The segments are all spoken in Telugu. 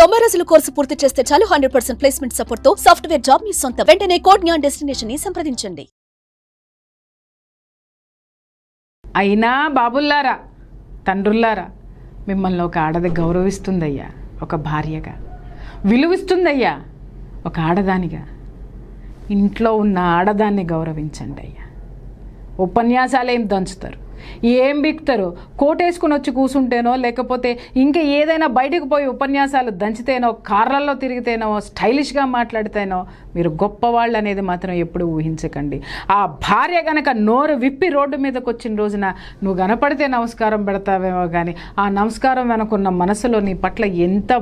90 రోజుల కోర్సు పూర్తి చేస్తే చాలు 100% ప్లేస్మెంట్ సపోర్ట్ తో సాఫ్ట్వేర్ జాబ్ మీ సొంతం. వెంటనే కోడ్ జ్ఞాన్ డెస్టినేషన్ ని సంప్రదించండి. అయినా బాబుల్లారా, తండ్రుల్లారా, మిమ్మల్ని ఒక ఆడది గౌరవిస్తుందయ్యా, ఒక భార్యగా విలువిస్తుందయ్యా, ఒక ఆడదానిగా. ఇంట్లో ఉన్న ఆడదాన్ని గౌరవించండి అయ్యా. ఉపన్యాసాలు ఏం దంచుతారు, ఏం బిక్తారు, కోటేసుకుని వచ్చి కూర్చుంటేనో లేకపోతే ఇంకా ఏదైనా బయటకు పోయి ఉపన్యాసాలు దంచితేనో, కార్లలో తిరిగితేనో, స్టైలిష్గా మాట్లాడితేనో మీరు గొప్పవాళ్ళు అనేది మాత్రం ఎప్పుడు ఊహించకండి. ఆ భార్య గనక నోరు విప్పి రోడ్డు మీదకి వచ్చిన రోజున నువ్వు కనపడితే నమస్కారం పెడతావేమో కానీ ఆ నమస్కారం వెనకున్న మనసులో నీ పట్ల ఎంత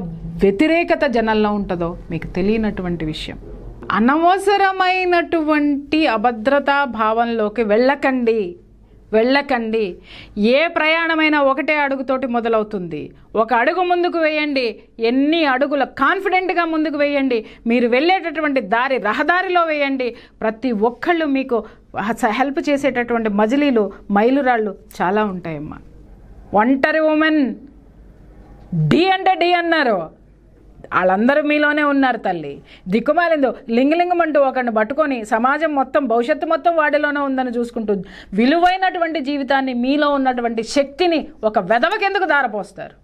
వ్యతిరేకత జనంలో ఉంటుందో మీకు తెలియనటువంటి విషయం. అనవసరమైనటువంటి అభద్రతా భావంలోకి వెళ్ళకండి. ఏ ప్రయాణమైనా ఒకటే అడుగుతోటి మొదలవుతుంది. ఒక అడుగు ముందుకు వేయండి, ఎన్ని అడుగుల కాన్ఫిడెంట్గా ముందుకు వేయండి. మీరు వెళ్ళేటటువంటి దారి రహదారిలో వేయండి. ప్రతి ఒక్కళ్ళు మీకు హెల్ప్ చేసేటటువంటి మజిలీలు, మైలురాళ్ళు చాలా ఉంటాయమ్మా. ఒంటరి ఉమెన్ డి అంటే డి అన్నారు, వాళ్ళందరూ మీలోనే ఉన్నారు తల్లి. దిక్కుమాలిందో లింగలింగమంటూ ఒకరిని పట్టుకొని సమాజం మొత్తం, భవిష్యత్తు మొత్తం వాడిలోనే ఉందని చూసుకుంటూ విలువైనటువంటి జీవితాన్ని, మీలో ఉన్నటువంటి శక్తిని ఒక వెధవకెందుకు దారపోస్తారు?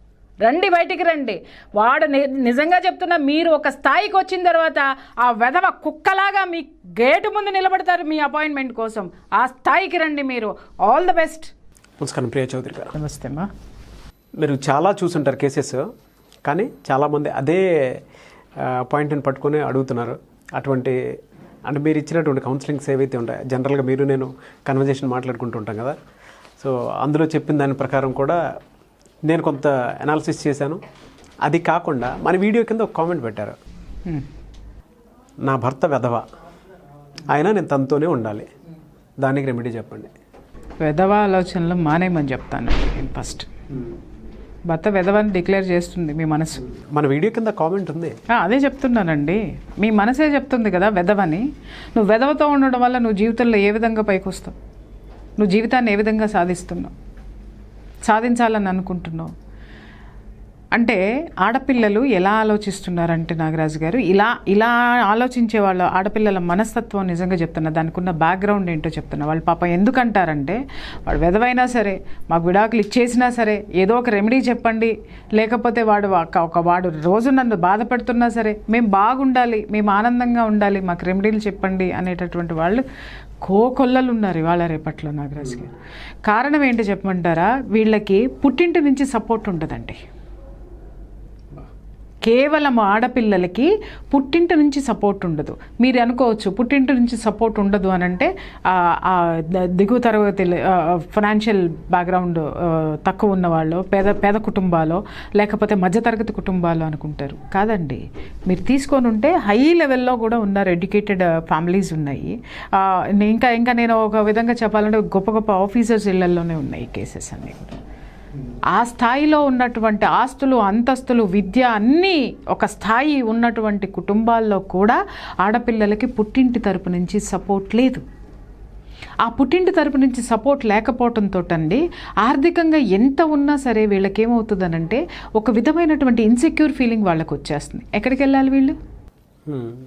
రండి, బయటికి రండి. వాడు నిజంగా చెప్తున్నా, మీరు ఒక స్థాయికి వచ్చిన తర్వాత ఆ వెధవ కుక్కలాగా మీ గేటు ముందు నిలబడతారు మీ అపాయింట్మెంట్ కోసం. ఆ స్థాయికి రండి మీరు. All the best. నమస్కారం ప్రియా చౌదరి గారు. నమస్తే అమ్మా. మీరు చాలా చూసుంటారు కేసెస్, కానీ చాలామంది అదే పాయింట్ని పట్టుకొని అడుగుతున్నారు. అంటే మీరు ఇచ్చినటువంటి కౌన్సిలింగ్స్ ఏవైతే ఉంటాయో, జనరల్గా మీరు నేను కన్వర్జేషన్ మాట్లాడుకుంటూ ఉంటాం కదా, సో అందులో చెప్పిన దాని ప్రకారం కూడా నేను కొంత అనాలిసిస్ చేశాను. అది కాకుండా మన వీడియో కింద ఒక కామెంట్ పెట్టారు, నా భర్త వెధవ, అయినా నేను తనతోనే ఉండాలి, దానికి రెమెడీ చెప్పండి. వెధవ ఆలోచనలు మానేయమని చెప్తాను నేను ఫస్ట్. భర్త వెధవని డిక్లేర్ చేస్తుంది మీ మనసు. మన వీడియో కింద కామెంట్ ఉంది, అదే చెప్తున్నానండి. మీ మనసే చెప్తుంది కదా వెధవని. నువ్వు వెధవతో ఉండడం వల్ల నువ్వు జీవితంలో ఏ విధంగా పైకి వస్తావు, నువ్వు జీవితాన్ని ఏ విధంగా సాధించాలని అనుకుంటున్నావు అంటే, ఆడపిల్లలు ఎలా ఆలోచిస్తున్నారంటే నాగరాజు గారు, ఇలా ఆలోచించే వాళ్ళు ఆడపిల్లల మనస్తత్వం నిజంగా చెప్తున్నా, దానికి ఉన్న బ్యాక్గ్రౌండ్ ఏంటో చెప్తున్నా. వాళ్ళు పాపం ఎందుకంటారంటే, వాడు వెధవైనా సరే, మాకు విడాకులు ఇచ్చేసినా సరే, ఏదో ఒక రెమెడీ చెప్పండి, లేకపోతే వాడు రోజు నన్ను బాధ పెడుతున్నా సరే, మేము బాగుండాలి, మేము ఆనందంగా ఉండాలి, మాకు రెమెడీలు చెప్పండి అనేటటువంటి వాళ్ళు కోకొల్లలు ఉన్నారు ఇవాళ రేపట్లో నాగరాజు గారు. కారణం ఏంటో చెప్పమంటారా? వీళ్ళకి పుట్టింటి నుంచి సపోర్ట్ ఉండదండి. కేవలం ఆడపిల్లలకి పుట్టింటి నుంచి సపోర్ట్ ఉండదు. మీరు అనుకోవచ్చు పుట్టింటి నుంచి సపోర్ట్ ఉండదు అని అంటే దిగువ తరగతి ఫైనాన్షియల్ బ్యాక్గ్రౌండ్ తక్కువ ఉన్నవాళ్ళు, పేద కుటుంబాలు, లేకపోతే మధ్యతరగతి కుటుంబాలు అనుకుంటారు. కాదండి, మీరు తీసుకొని ఉంటే హై లెవెల్లో కూడా ఉన్నారు, ఎడ్యుకేటెడ్ ఫ్యామిలీస్ ఉన్నాయి. ఇంకా నేను ఒక విధంగా చెప్పాలంటే గొప్ప గొప్ప ఆఫీసర్స్ ఇళ్లలోనే ఉన్నాయి కేసెస్ అన్నీ కూడా. ఆ స్థాయిలో ఉన్నటువంటి ఆస్తులు, అంతస్తులు, విద్య అన్నీ ఒక స్థాయి ఉన్నటువంటి కుటుంబాల్లో కూడా ఆడపిల్లలకి పుట్టింటి తరపు నుంచి సపోర్ట్ లేదు. ఆ పుట్టింటి తరపు నుంచి సపోర్ట్ లేకపోవడంతో అండి, ఆర్థికంగా ఎంత ఉన్నా సరే వీళ్ళకేమవుతుందనంటే ఒక విధమైనటువంటి ఇన్సెక్యూర్ ఫీలింగ్ వాళ్ళకు వచ్చేస్తుంది. ఎక్కడికి వెళ్ళాలి వీళ్ళు?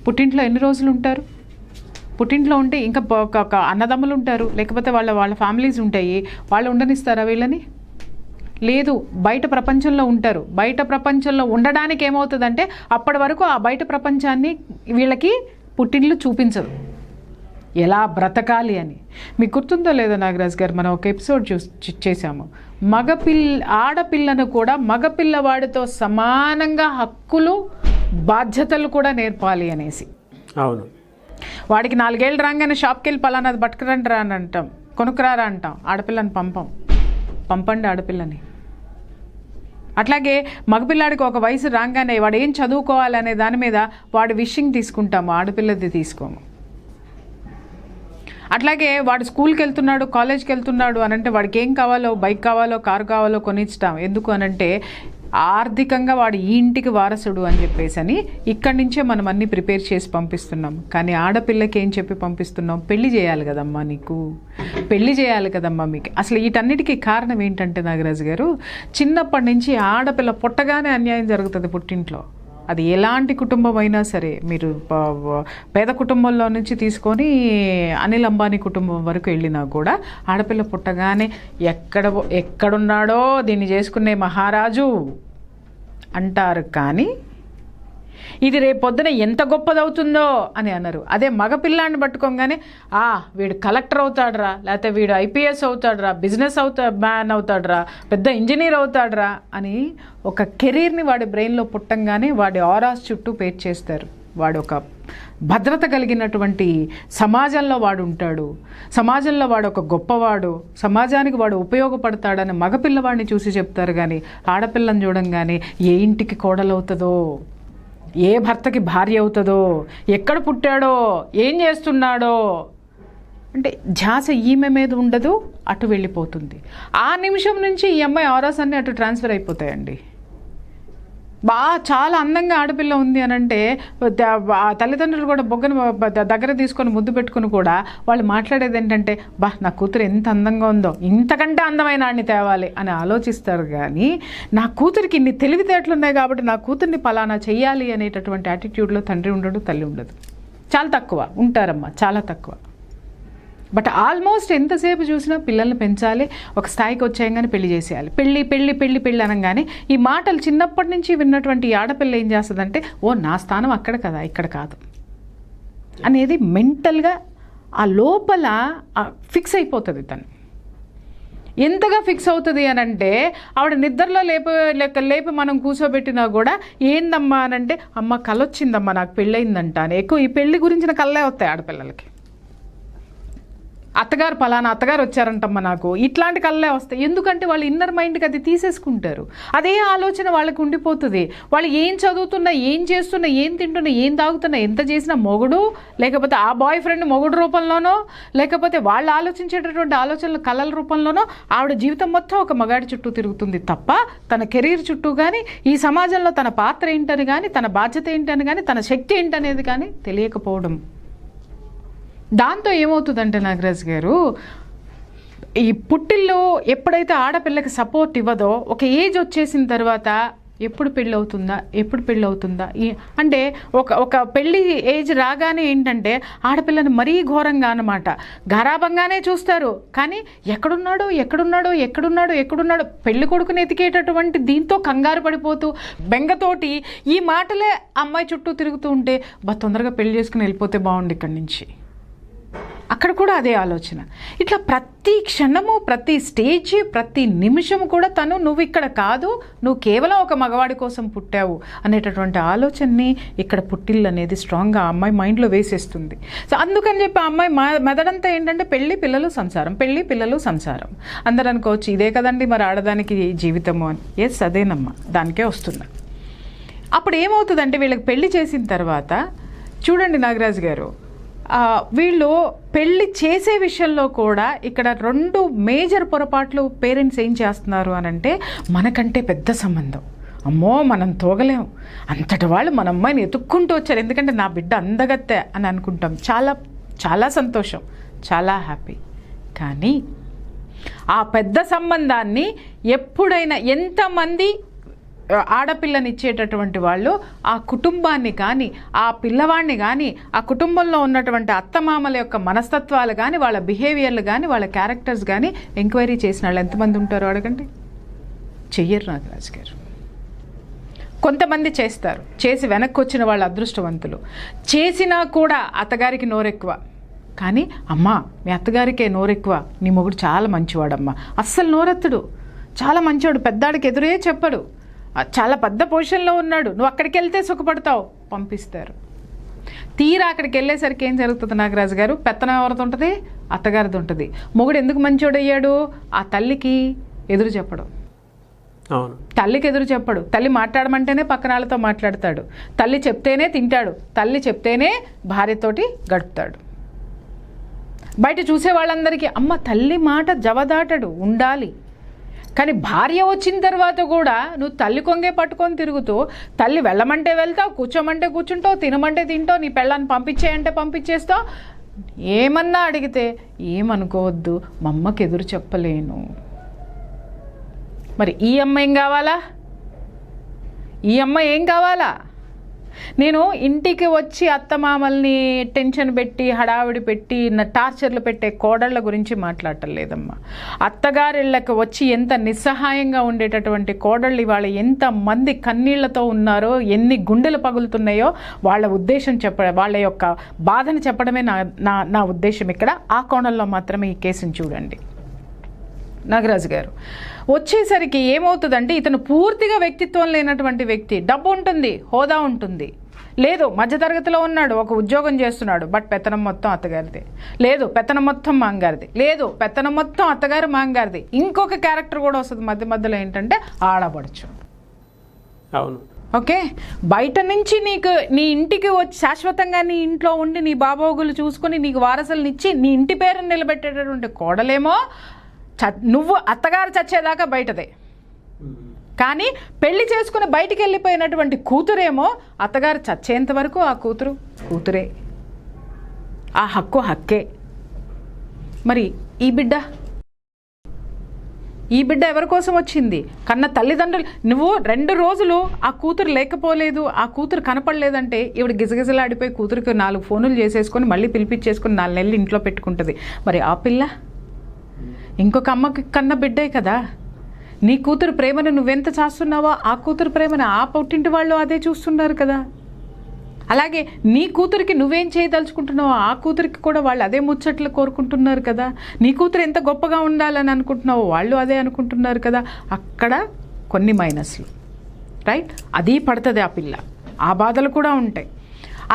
పుట్టింట్లో ఎన్ని రోజులు ఉంటారు? పుట్టింట్లో ఉంటే ఇంకా అన్నదమ్ములు ఉంటారు, లేకపోతే వాళ్ళ ఫ్యామిలీస్ ఉంటాయి, వాళ్ళు ఉండనిస్తారా వీళ్ళని? లేదు. బయట ప్రపంచంలో ఉంటారు. బయట ప్రపంచంలో ఉండడానికి ఏమవుతుందంటే అప్పటి వరకు ఆ బయట ప్రపంచాన్ని వీళ్ళకి పుట్టింట్లు చూపించదు, ఎలా బ్రతకాలి అని. మీకు గుర్తుందో లేదో నాగరాజు గారు, మనం ఒక ఎపిసోడ్ చేశాము, ఆడపిల్లను కూడా మగపిల్లవాడితో సమానంగా హక్కులు, బాధ్యతలు కూడా నేర్పాలి అనేసి. అవును. వాడికి 4 ఏళ్ళు రాగానే షాప్కి వెళ్ళి పలానాది పట్టుకురండి అని అంటాం, కొనుక్కురారా అంటాం. ఆడపిల్లని పంపండి ఆడపిల్లని. అట్లాగే మగపిల్లాడికి ఒక వయసు రాగానే వాడు ఏం చదువుకోవాలనే దాని మీద వాడు విషింగ్ తీసుకుంటాము, ఆడపిల్లది తీసుకోము. అట్లాగే వాడు స్కూల్కి వెళ్తున్నాడు, కాలేజ్కి వెళ్తున్నాడు అనంటే వాడికి ఏం కావాలో, బైక్ కావాలో, కారు కావాలో కొనిస్తాం. ఎందుకు అనంటే ఆర్థికంగా వాడు ఈ ఇంటికి వారసుడు అని చెప్పేసి అని ఇక్కడి నుంచే మనం అన్నీ ప్రిపేర్ చేసి పంపిస్తున్నాం. కానీ ఆడపిల్లకి ఏం చెప్పి పంపిస్తున్నాం? పెళ్లి చేయాలి కదమ్మా, నీకు పెళ్లి చేయాలి కదమ్మా మీకు. అసలు వీటన్నిటికీ కారణం ఏంటంటే నాగరాజు గారు, చిన్నప్పటి నుంచి ఆడపిల్ల పుట్టగానే అన్యాయం జరుగుతుంది పుట్టింట్లో. అది ఎలాంటి కుటుంబం అయినా సరే, మీరు పేద కుటుంబంలో నుంచి తీసుకొని అనిల్ అంబానీ కుటుంబం వరకు వెళ్ళినా కూడా ఆడపిల్ల పుట్టగానే ఎక్కడున్నాడో దీన్ని చేసుకునే మహారాజు అంటారు, కానీ ఇది రేపు పొద్దున ఎంత గొప్పదవుతుందో అని అన్నారు. అదే మగపిల్లాన్ని పట్టుకోగానే వీడు కలెక్టర్ అవుతాడ్రా, లేకపోతే వీడు ఐపీఎస్ అవుతాడ్రా, బిజినెస్ మ్యాన్ అవుతాడ్రా, పెద్ద ఇంజనీర్ అవుతాడ్రా అని ఒక కెరీర్ని వాడి బ్రెయిన్లో పుట్టంగానే వాడి ఆరాస్ చుట్టూ పేర్ చేస్తారు. వాడు ఒక భద్రత కలిగినటువంటి సమాజంలో వాడు ఉంటాడు, సమాజంలో వాడు ఒక గొప్పవాడు, సమాజానికి వాడు ఉపయోగపడతాడని మగపిల్లవాడిని చూసి చెప్తారు. కానీ ఆడపిల్లని చూడంగానే ఏ ఇంటికి కోడలవుతుందో, ఏ భర్తకి భార్య అవుతుందో, ఎక్కడ పుట్టాడో, ఏం చేస్తున్నాడో అంటే ధ్యాస ఈమె మీద ఉండదు, అటు వెళ్ళిపోతుంది. ఆ నిమిషం నుంచి ఈ అమ్మాయి ఆరాస్ అన్నీ అటు ట్రాన్స్ఫర్ అయిపోతాయండి. చాలా అందంగా ఆడపిల్ల ఉంది అని అంటే తల్లిదండ్రులు కూడా బొగ్గను దగ్గర తీసుకొని ముద్దు పెట్టుకుని కూడా వాళ్ళు మాట్లాడేది ఏంటంటే, నా కూతురు ఎంత అందంగా ఉందో, ఇంతకంటే అందమైన ఆడిని తేవాలి అని ఆలోచిస్తారు. కానీ నా కూతురికి ఇన్ని తెలివితేటలు ఉన్నాయి కాబట్టి నా కూతుర్ని పలానా చెయ్యాలి అనేటటువంటి యాటిట్యూడ్లో తండ్రి ఉండడు, తల్లి ఉండదు. చాలా తక్కువ ఉంటారమ్మా, చాలా తక్కువ. బట్ ఆల్మోస్ట్ ఎంతసేపు చూసినా పిల్లల్ని పెంచాలి, ఒక స్థాయికి వచ్చాయంగానే పెళ్లి చేసేయాలి, పెళ్ళి పెళ్ళి పెళ్ళి పెళ్ళి అనగానే ఈ మాటలు చిన్నప్పటి నుంచి విన్నటువంటి ఆడపిల్ల ఏం చేస్తుందంటే, నా స్థానం అక్కడ కదా, ఇక్కడ కాదు అనేది మెంటల్గా ఆ లోపల ఫిక్స్ అయిపోతుంది. తను ఎంతగా ఫిక్స్ అవుతుంది అని అంటే, ఆవిడ నిద్రలో లేపి మనం కూర్చోబెట్టినా కూడా ఏందమ్మా అని అంటే, అమ్మ కలొచ్చిందమ్మా, నాకు పెళ్ళయిందంట అని. ఎక్కువ ఈ పెళ్లి గురించిన కళ్ళే వస్తాయి ఆడపిల్లలకి. అత్తగారు పలానా అత్తగారు వచ్చారంటమ్మా నాకు, ఇట్లాంటి కళ్ళే వస్తాయి. ఎందుకంటే వాళ్ళు ఇన్నర్ మైండ్కి అది తీసేసుకుంటారు. అదే ఆలోచన వాళ్ళకి ఉండిపోతుంది. వాళ్ళు ఏం చదువుతున్నా, ఏం చేస్తున్నా, ఏం తింటున్నా, ఏం తాగుతున్నా, ఎంత చేసినా మొగుడు, లేకపోతే ఆ బాయ్ ఫ్రెండ్ మొగుడు రూపంలోనో, లేకపోతే వాళ్ళు ఆలోచించేటటువంటి ఆలోచనలు కళల రూపంలోనో ఆవిడ జీవితం మొత్తం ఒక మగాడి చుట్టూ తిరుగుతుంది తప్ప తన కెరీర్ చుట్టూ కానీ, ఈ సమాజంలో తన పాత్ర ఏంటని కానీ, తన బాధ్యత ఏంటని కానీ, తన శక్తి ఏంటనేది కానీ తెలియకపోవడం. దాంతో ఏమవుతుందంటే నాగరాజ్ గారు, ఈ పుట్టిల్లో ఎప్పుడైతే ఆడపిల్లకి సపోర్ట్ ఇవ్వదో, ఒక ఏజ్ వచ్చేసిన తర్వాత ఎప్పుడు పెళ్ళి అవుతుందా అంటే ఒక పెళ్ళి ఏజ్ రాగానే ఏంటంటే ఆడపిల్లని మరీ ఘోరంగా అన్నమాట గారాబంగానే చూస్తారు. కానీ ఎక్కడున్నాడో పెళ్లి కొడుకుని ఎతికేటటువంటి దీంతో కంగారు పడిపోతూ బెంగతోటి ఈ మాటలే అమ్మాయి చుట్టూ తిరుగుతూ ఉంటే, తొందరగా పెళ్లి చేసుకుని వెళ్ళిపోతే బాగుండు ఇక్కడి నుంచి. అక్కడ కూడా అదే ఆలోచన. ఇట్లా ప్రతి క్షణము, ప్రతి స్టేజ్, ప్రతి నిమిషము కూడా తను నువ్వు ఇక్కడ కాదు, నువ్వు కేవలం ఒక మగవాడి కోసం పుట్టావు అనేటటువంటి ఆలోచనని ఇక్కడ పుట్టిల్లు అనేది స్ట్రాంగ్గా ఆ అమ్మాయి మైండ్లో వేసేస్తుంది. సో అందుకని చెప్పి ఆ అమ్మాయి మెదడంతా ఏంటంటే పెళ్ళి పిల్లలు సంసారం. అందరూ అనుకోవచ్చు ఇదే కదండి మరి ఆడదానికి జీవితము అని. ఎస్, అదేనమ్మా, దానికే వస్తున్నా. అప్పుడు ఏమవుతుందంటే వీళ్ళకి పెళ్లి చేసిన తర్వాత చూడండి నాగరాజు గారు, వీళ్ళు పెళ్లి చేసే విషయంలో కూడా ఇక్కడ 2 మేజర్ పొరపాట్లు పేరెంట్స్ ఏం చేస్తున్నారు అని అంటే, మనకంటే పెద్ద సంబంధం, అమ్మో మనం తోగలేము, అంతటి వాళ్ళు మన అమ్మాయిని ఎత్తుక్కుంటూ వచ్చారు, ఎందుకంటే నా బిడ్డ అందగత్తె అని అనుకుంటాం. చాలా చాలా సంతోషం, చాలా హ్యాపీ. కానీ ఆ పెద్ద సంబంధాన్ని ఎప్పుడైనా ఎంతమంది ఆడపిల్లని ఇచ్చేటటువంటి వాళ్ళు ఆ కుటుంబాన్ని కానీ, ఆ పిల్లవాడిని కానీ, ఆ కుటుంబంలో ఉన్నటువంటి అత్తమామల యొక్క మనస్తత్వాలు కానీ, వాళ్ళ బిహేవియర్లు కానీ, వాళ్ళ క్యారెక్టర్స్ కానీ ఎంక్వైరీ చేసిన వాళ్ళు ఎంతమంది ఉంటారో అడగండి. చెయ్యరు నాగరాజు గారు. కొంతమంది చేస్తారు, చేసి వెనక్కి వచ్చిన వాళ్ళు అదృష్టవంతులు. చేసినా కూడా అత్తగారికి నోరెక్కువ. కానీ అమ్మా మీ అత్తగారికే నోరెక్కువ, నీ మొగుడు చాలా మంచివాడమ్మా, అస్సలు నోరెత్తడు, చాలా మంచివాడు, పెద్దాడికి ఎదురే చెప్పడు, చాలా పెద్ద పొజిషన్లో ఉన్నాడు, నువ్వు అక్కడికి వెళ్తే సుఖపడతావు, పంపిస్తారు. తీరా అక్కడికి వెళ్ళేసరికి ఏం జరుగుతుంది నాగరాజు గారు, పెత్తనం ఎవరిది ఉంటుంది, అత్తగారిది ఉంటుంది. మొగుడు ఎందుకు మంచోడయ్యాడు, ఆ తల్లికి ఎదురు చెప్పడం, తల్లికి ఎదురు చెప్పడు. తల్లి మాట్లాడమంటేనే పక్కన వాళ్ళతో మాట్లాడతాడు, తల్లి చెప్తేనే తింటాడు, తల్లి చెప్తేనే భార్యతోటి గడుపుతాడు. బయట చూసే వాళ్ళందరికీ అమ్మ తల్లి మాట జవదాటడు, ఉండాలి. కానీ భార్య వచ్చిన తర్వాత కూడా నువ్వు తల్లి కొంగే పట్టుకొని తిరుగుతూ, తల్లి వెళ్ళమంటే వెళ్తావు, కూర్చోమంటే కూర్చుంటావు, తినమంటే తింటావు, నీ పెళ్ళాన్ని పంపించేయంటే పంపించేస్తావు. ఏమన్నా అడిగితే ఏమనుకోవద్దు, మా అమ్మకి ఎదురు చెప్పలేను. మరి ఈ అమ్మ ఏం కావాలా, నేను ఇంటికి వచ్చి అత్తమామల్ని టెన్షన్ పెట్టి హడావిడి పెట్టి టార్చర్లు పెట్టే కోడళ్ళ గురించి మాట్లాడటం లేదమ్మా. అత్తగారిళ్ళకి వచ్చి ఎంత నిస్సహాయంగా ఉండేటటువంటి కోడళ్ళు ఇవాళ ఎంతమంది కన్నీళ్లతో ఉన్నారో, ఎన్ని గుండెలు పగులుతున్నాయో వాళ్ళ ఉద్దేశం వాళ్ళ యొక్క బాధను చెప్పడమే నా ఉద్దేశం ఇక్కడ. ఆ కోణంలో మాత్రమే ఈ కేసుని చూడండి. నాగరాజు గారు వచ్చేసరికి ఏమవుతుందంటే, ఇతను పూర్తిగా వ్యక్తిత్వం లేనటువంటి వ్యక్తి. డబ్బు ఉంటుంది, హోదా ఉంటుంది, లేదు మధ్యతరగతిలో ఉన్నాడు, ఒక ఉద్యోగం చేస్తున్నాడు, బట్ పెత్తనం మొత్తం అత్తగారిది, లేదు పెత్తనం మొత్తం మాంగారిది, లేదు పెత్తనం మొత్తం అత్తగారు మాంగారిది. ఇంకొక క్యారెక్టర్ కూడా వస్తుంది మధ్య మధ్యలో, ఏంటంటే ఆడపడచ్చు. అవును, ఓకే, బయట నుంచి నీ ఇంటికి వచ్చి శాశ్వతంగా నీ ఇంట్లో ఉండి నీ బాబోగులు చూసుకొని నీకు వారసులనిచ్చి నీ ఇంటి పేరుని నిలబెట్టేటటువంటి కోడలేమో నువ్వు అత్తగారు చచ్చేదాకా బయటదే. కానీ పెళ్లి చేసుకుని బయటికి వెళ్ళిపోయినటువంటి కూతురేమో అత్తగారు చచ్చేంత వరకు ఆ కూతురే, ఆ హక్కే. మరి ఈ బిడ్డ ఎవరి కోసం వచ్చింది? కన్న తల్లిదండ్రులు. నువ్వు 2 రోజులు ఆ కూతురు లేకపోలేదు, ఆ కూతురు కనపడలేదంటే ఈవిడ గిజగిజలాడిపోయి కూతురికి 4 ఫోనులు చేసేసుకొని మళ్ళీ పిలిపించేసుకొని 4 నెలలు ఇంట్లో పెట్టుకుంటుంది. మరి ఆ పిల్ల ఇంకొక అమ్మకి కన్న బిడ్డే కదా. నీ కూతురు ప్రేమను నువ్వెంత చేస్తున్నావో ఆ కూతురు ప్రేమను ఆ పుట్టింటి వాళ్ళు అదే చూస్తున్నారు కదా. అలాగే నీ కూతురికి నువ్వేం చేయదలుచుకుంటున్నావో ఆ కూతురికి కూడా వాళ్ళు అదే ముచ్చట్లు కోరుకుంటున్నారు కదా. నీ కూతురు ఎంత గొప్పగా ఉండాలని అనుకుంటున్నావో వాళ్ళు అదే అనుకుంటున్నారు కదా. అక్కడ కొన్ని మైనస్లు, రైట్? అది పడుతుంది ఆ పిల్ల, ఆ బాధలు కూడా ఉంటాయి.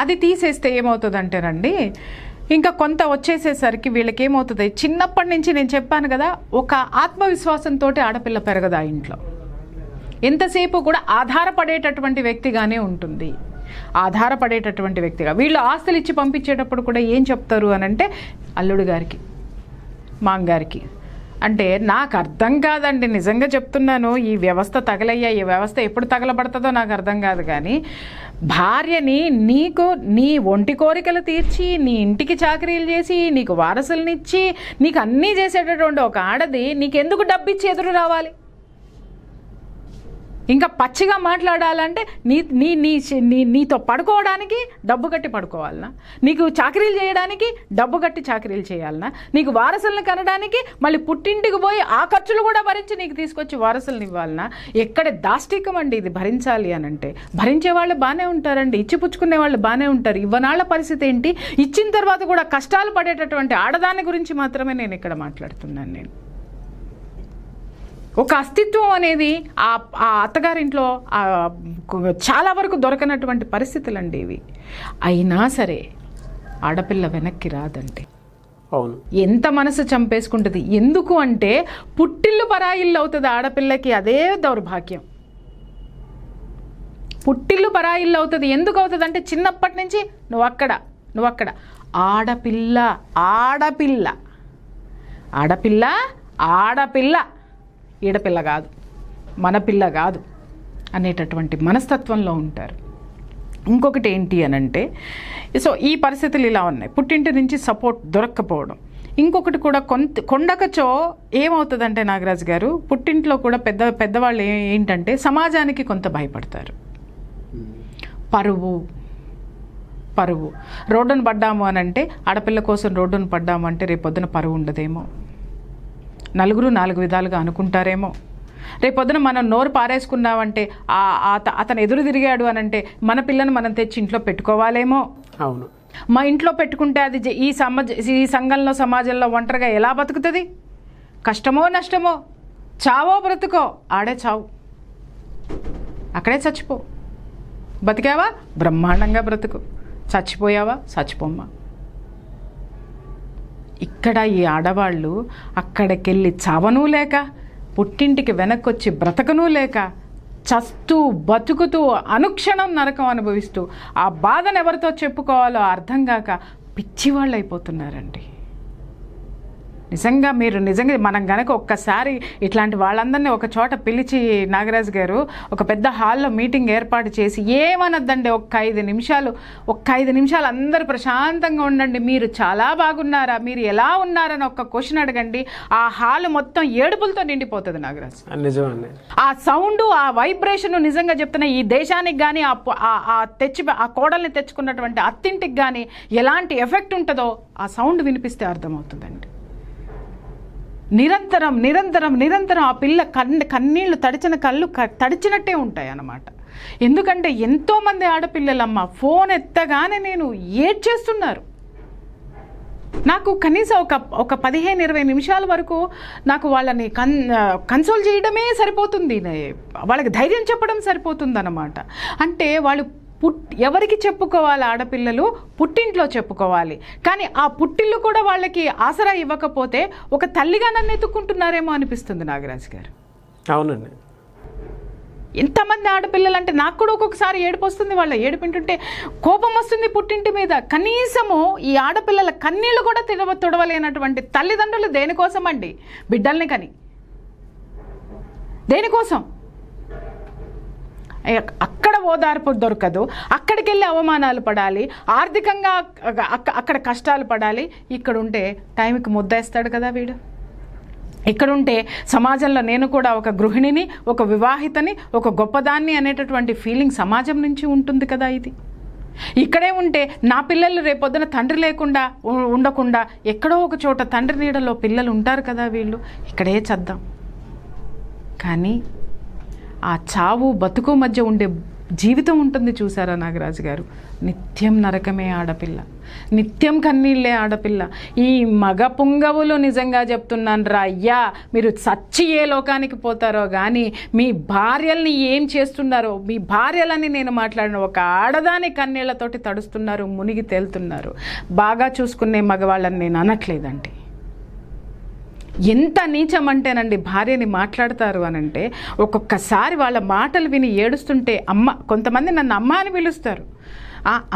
అది తీసేస్తే ఏమవుతుందంటేనండి, ఇంకా కొంత వచ్చేసేసరికి వీళ్ళకి ఏమవుతుంది, చిన్నప్పటి నుంచి నేను చెప్పాను కదా, ఒక ఆత్మవిశ్వాసంతో ఆడపిల్ల పెరగదు ఆ ఇంట్లో. ఎంతసేపు కూడా ఆధారపడేటటువంటి వ్యక్తిగానే ఉంటుంది, ఆధారపడేటటువంటి వ్యక్తిగా. వీళ్ళు ఆస్తులు ఇచ్చి పంపించేటప్పుడు కూడా ఏం చెప్తారు అని అంటే, అల్లుడు గారికి, మాంగారికి. అంటే నాకు అర్థం కాదండి, నిజంగా చెప్తున్నాను. ఈ వ్యవస్థ తగలయ్యా, ఈ వ్యవస్థ ఎప్పుడు తగలబడుతుందో నాకు అర్థం కాదు. కానీ భార్యని నీ ఒంటి కోరికలు తీర్చి, నీ ఇంటికి చాకరీలు చేసి, నీకు వారసులనిచ్చి, నీకు అన్నీ చేసేటటువంటి ఒక ఆడది నీకెందుకు డబ్బిచ్చి ఎదురు రావాలి? ఇంకా పచ్చిగా మాట్లాడాలంటే నీతో పడుకోవడానికి డబ్బు కట్టి పడుకోవాలనా? నీకు చాకరీలు చేయడానికి డబ్బు కట్టి చాకరీలు చేయాలనా? నీకు వారసులను కనడానికి మళ్ళీ పుట్టింటికి పోయి ఆ ఖర్చులు కూడా భరించి నీకు తీసుకొచ్చి వారసులను ఇవ్వాలనా? ఎక్కడ దాష్టికం అండి ఇది భరించాలి అని అంటే. భరించే వాళ్ళు బాగానే ఉంటారండి, ఇచ్చిపుచ్చుకునే వాళ్ళు బాగానే ఉంటారు. ఇవ్వనాళ్ళ పరిస్థితి ఏంటి? ఇచ్చిన తర్వాత కూడా కష్టాలు పడేటటువంటి ఆడదాని గురించి మాత్రమే నేను ఇక్కడ మాట్లాడుతున్నాను. నేను ఒక అస్తిత్వం అనేది ఆ అత్తగారింట్లో చాలా వరకు దొరకనటువంటి పరిస్థితులండి ఇవి. అయినా సరే ఆడపిల్ల వెనక్కి రాదండి. అవును, ఎంత మనసు చంపేసుకుంటుంది. ఎందుకు అంటే పుట్టిల్లు పరాయిల్లు అవుతుంది ఆడపిల్లకి. అదే దౌర్భాగ్యం, పుట్టిల్లు పరాయిల్లు అవుతుంది. ఎందుకు అవుతుంది అంటే చిన్నప్పటి నుంచి నువ్వు అక్కడ ఆడపిల్ల ఆడపిల్ల ఆడపిల్ల ఆడపిల్ల ఈడపిల్ల కాదు, మన పిల్ల కాదు అనేటటువంటి మనస్తత్వంలో ఉంటారు. ఇంకొకటి ఏంటి అనంటే, సో ఈ పరిస్థితులు ఇలా ఉన్నాయి. పుట్టింటి నుంచి సపోర్ట్ దొరక్కపోవడం. ఇంకొకటి కూడా కొండకచో ఏమవుతుందంటే నాగరాజు గారు, పుట్టింట్లో కూడా పెద్దవాళ్ళు ఏంటంటే సమాజానికి కొంత భయపడతారు. పరువు రోడ్డును పడ్డాము అని అంటే, ఆడపిల్ల కోసం రోడ్డును పడ్డాము అంటే రేపొద్దున పరువు ఉండదేమో, నలుగురు 4 విధాలుగా అనుకుంటారేమో. రేపొద్దున మనం నోరు పారేసుకున్నామంటే అతను ఎదురు తిరిగాడు అని అంటే మన పిల్లని మనం తెచ్చి ఇంట్లో పెట్టుకోవాలేమో. అవును, మా ఇంట్లో పెట్టుకుంటే అది ఈ సంఘంలో సమాజంలో ఒంటరిగా ఎలా బతుకుతుంది? కష్టమో నష్టమో, చావో బ్రతుకో, ఆడే చావు, అక్కడే చచ్చిపో. బతికావా బ్రహ్మాండంగా బ్రతుకు, చచ్చిపోయావా చచ్చిపోమ్మా. ఇక్కడ ఈ ఆడవాళ్ళు అక్కడికెళ్ళి చావనూ లేక, పుట్టింటికి వెనక్కొచ్చి బ్రతకనూ లేక, చస్తూ బతుకుతూ అనుక్షణం నరకం అనుభవిస్తూ ఆ బాధను ఎవరితో చెప్పుకోవాలో అర్థం కాక పిచ్చివాళ్ళు అయిపోతున్నారండి. నిజంగా మనం గనక ఒక్కసారి ఇట్లాంటి వాళ్ళందరినీ ఒక చోట పిలిచి నాగరాజు గారు ఒక పెద్ద హాల్లో మీటింగ్ ఏర్పాటు చేసి ఏమనద్దండి, ఒక్క 5 నిమిషాలు అందరూ ప్రశాంతంగా ఉండండి, మీరు చాలా బాగున్నారా, మీరు ఎలా ఉన్నారని ఒక్క క్వశ్చన్ అడగండి, ఆ హాల్ మొత్తం ఏడుపులతో నిండిపోతుంది నాగరాజు. నిజమండి. ఆ సౌండ్, ఆ వైబ్రేషన్ నిజంగా చెప్తున్నా ఈ దేశానికి కానీ ఆ కోడల్ని తెచ్చుకున్నటువంటి అత్తింటికి కానీ ఎలాంటి ఎఫెక్ట్ ఉంటుందో ఆ సౌండ్ వినిపిస్తే అర్థమవుతుందండి. నిరంతరం ఆ పిల్ల కన్నీళ్లు తడిచిన కళ్ళు తడిచినట్టే ఉంటాయి అన్నమాట. ఎందుకంటే ఎంతోమంది ఆడపిల్లలమ్మ ఫోన్ ఎత్తగానే నేను ఏడ్చేస్తున్నారు. నాకు కనీసం ఒక 15-20 నిమిషాల వరకు నాకు వాళ్ళని కన్సోల్ చేయడమే సరిపోతుంది, వాళ్ళకి ధైర్యం చెప్పడం సరిపోతుంది అన్నమాట. అంటే వాళ్ళు ఎవరికి చెప్పుకోవాలి, ఆడపిల్లలు పుట్టింట్లో చెప్పుకోవాలి, కానీ ఆ పుట్టిల్లు కూడా వాళ్ళకి ఆసరా ఇవ్వకపోతే ఒక తల్లిగా నన్ను ఎత్తుక్కుంటున్నారేమో అనిపిస్తుంది నాగరాజు గారు. అవునండి. ఎంతమంది ఆడపిల్లలు అంటే నాకు కూడా ఒక్కొక్కసారి ఏడుపు వస్తుంది, వాళ్ళ ఏడుపింటుంటే కోపం వస్తుంది పుట్టింటి మీద. కనీసము ఈ ఆడపిల్లల కన్నీళ్లు కూడా తుడవలేనటువంటి తల్లిదండ్రులు దేనికోసం అండి? బిడ్డల్ని కని దేనికోసం? అక్కడ ఓదార్పు దొరకదు, అక్కడికి వెళ్ళి అవమానాలు పడాలి, ఆర్థికంగా అక్కడ కష్టాలు పడాలి. ఇక్కడ ఉంటే టైంకి ముద్దేస్తాడు కదా వీడు. ఇక్కడుంటే సమాజంలో నేను కూడా ఒక గృహిణిని, ఒక వివాహితని, ఒక గొప్పదాన్ని అనేటటువంటి ఫీలింగ్ సమాజం నుంచి ఉంటుంది కదా. ఇది ఇక్కడే ఉంటే నా పిల్లలు రేపొద్దున తండ్రి లేకుండా ఉండకుండా ఎక్కడో ఒక చోట తండ్రి నీడలో పిల్లలు ఉంటారు కదా వీళ్ళు. ఇక్కడే చద్దాం. కానీ ఆ చావు బతుకు మధ్య ఉండే జీవితం ఉంటుంది చూసారా నాగరాజు గారు, నిత్యం నరకమే ఆడపిల్ల, నిత్యం కన్నీళ్ళే ఆడపిల్ల. ఈ మగ పుంగవులు నిజంగా చెప్తున్నాను రా అయ్యా, మీరు చచ్చి ఏ లోకానికి పోతారో కానీ మీ భార్యల్ని ఏం చేస్తున్నారో, మీ భార్యలని నేను మాట్లాడిన ఒక ఆడదాని కన్నీళ్లతోటి తడుస్తున్నారు, మునిగి తేలుతున్నారు. బాగా చూసుకునే మగవాళ్ళని నేను అనట్లేదండి. ఎంత నీచం అంటేనండి భార్యని మాట్లాడతారు అనంటే, ఒక్కొక్కసారి వాళ్ళ మాటలు విని ఏడుస్తుంటే కొంతమంది నన్ను అమ్మ అని పిలుస్తారు.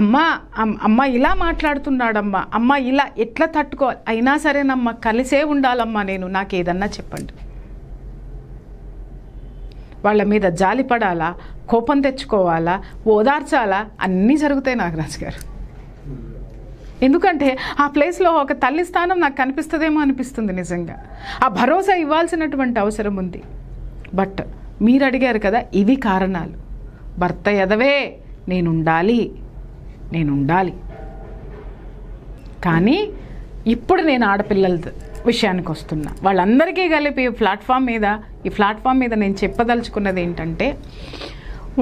అమ్మ ఇలా మాట్లాడుతున్నాడమ్మా, అమ్మ ఇలా ఎట్లా తట్టుకోవాలి, అయినా సరేనమ్మా కలిసే ఉండాలమ్మా నేను, నాకు ఏదన్నా చెప్పండి. వాళ్ళ మీద జాలి పడాలా, కోపం తెచ్చుకోవాలా, ఓదార్చాలా, అన్నీ జరుగుతాయి నాగరాజు గారు. ఎందుకంటే ఆ ప్లేస్లో ఒక తల్లి స్థానం నాకు కనిపిస్తుందేమో అనిపిస్తుంది నిజంగా. ఆ భరోసా ఇవ్వాల్సినటువంటి అవసరం ఉంది. బట్ మీరు అడిగారు కదా, ఇవి కారణాలు. భర్త ఎదవే, నేనుండాలి. కానీ ఇప్పుడు నేను ఆడపిల్లల విషయానికి వస్తున్నా. వాళ్ళందరికీ కలిపి ఈ ప్లాట్ఫామ్ మీద నేను చెప్పదలుచుకున్నది ఏంటంటే,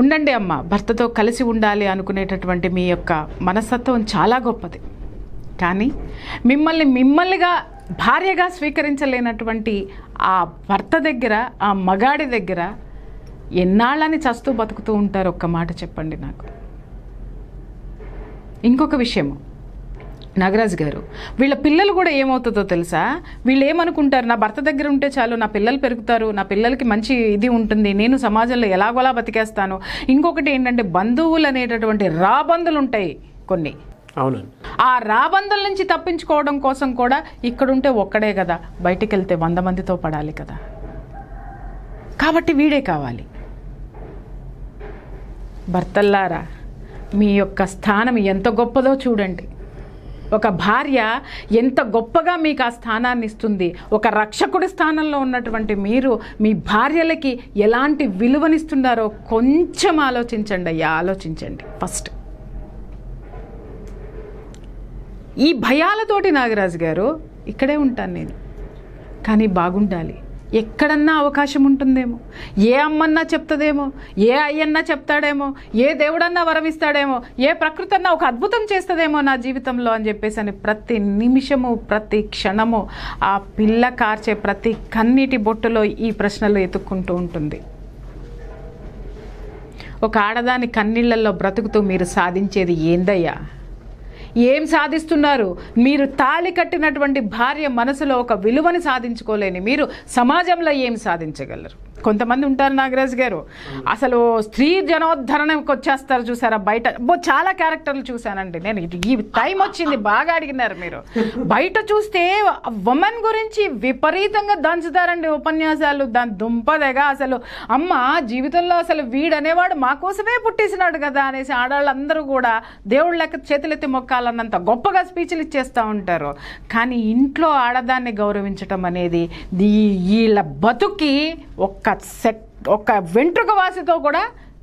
ఉండండి అమ్మ, భర్తతో కలిసి ఉండాలి అనుకునేటటువంటి మీ యొక్క మనస్తత్వం చాలా గొప్పది. కానీ మిమ్మల్నిగా భార్యగా స్వీకరించలేనటువంటి ఆ భర్త దగ్గర, ఆ మగాడి దగ్గర ఎన్నాళ్ళని చస్తూ బతుకుతూ ఉంటారు? ఒక్క మాట చెప్పండి నాకు. ఇంకొక విషయము నాగరాజు గారు, వీళ్ళ పిల్లలు కూడా ఏమవుతుందో తెలుసా? వీళ్ళు ఏమనుకుంటారు, నా భర్త దగ్గర ఉంటే చాలు, నా పిల్లలు పెరుగుతారు, నా పిల్లలకి మంచి ఇది ఉంటుంది, నేను సమాజంలో ఎలాగోలా బతికేస్తాను. ఇంకొకటి ఏంటంటే, బంధువులు అనేటటువంటి రాబందులు ఉంటాయి కొన్ని. అవునండి. ఆ రాబందుల నుంచి తప్పించుకోవడం కోసం కూడా ఇక్కడుంటే ఒక్కడే కదా, బయటికి వెళ్తే 100 మందితో పడాలి కదా. కాబట్టి వీడే కావాలి. భర్తల్లారా, మీ యొక్క స్థానం ఎంత గొప్పదో చూడండి. ఒక భార్య ఎంత గొప్పగా మీకు ఆ స్థానాన్ని ఇస్తుంది. ఒక రక్షకుడి స్థానంలో ఉన్నటువంటి మీరు మీ భార్యలకి ఎలాంటి విలువనిస్తున్నారో కొంచెం ఆలోచించండి అయ్యా, ఆలోచించండి ఫస్ట్. ఈ భయాలతోటి నాగరాజు గారు ఇక్కడే ఉంటాను నేను, కానీ బాగుండాలి. ఎక్కడన్నా అవకాశం ఉంటుందేమో, ఏ అమ్మన్నా చెప్తుందేమో, ఏ అయ్యన్నా చెప్తాడేమో, ఏ దేవుడన్నా వరమిస్తాడేమో, ఏ ప్రకృతి అన్నా ఒక అద్భుతం చేస్తుందేమో నా జీవితంలో అని చెప్పేసి అని ప్రతి నిమిషము, ప్రతి క్షణము ఆ పిల్ల కార్చే ప్రతి కన్నీటి బొట్టులో ఈ ప్రశ్నలు ఎత్తుక్కుంటూ ఉంటుంది. ఒక ఆడదాని కన్నీళ్లలో బ్రతుకుతూ మీరు సాధించేది ఏందయ్యా? ఏం సాధిస్తున్నారు? మీరు తాళి కట్టినటువంటి భార్య మనసులో ఒక విలువని సాధించుకోలేని మీరు సమాజంలో ఏం సాధించగలరు? కొంతమంది ఉంటారు నాగరాజు గారు, అసలు స్త్రీ జనోద్ధరణకి వచ్చేస్తారు చూసారా బయట. చాలా క్యారెక్టర్లు చూశానండి నేను. ఈ టైం వచ్చింది, బాగా అడిగినారు మీరు. బయట చూస్తే ఉమెన్ గురించి విపరీతంగా దంచుతారండి ఉపన్యాసాలు. దాని దుంపదగా అసలు అమ్మ జీవితంలో అసలు వీడనేవాడు మా కోసమే పుట్టేసినాడు కదా అనేసి ఆడవాళ్ళందరూ కూడా దేవుళ్ళ లెక్క చేతులెత్తి మొక్కాలన్నంత గొప్పగా స్పీచ్లు ఇచ్చేస్తూ ఉంటారు. కానీ ఇంట్లో ఆడదాన్ని గౌరవించటం అనేది వీళ్ళ బతుకి ఒక్క వెంట్రుక వాసితో కూడా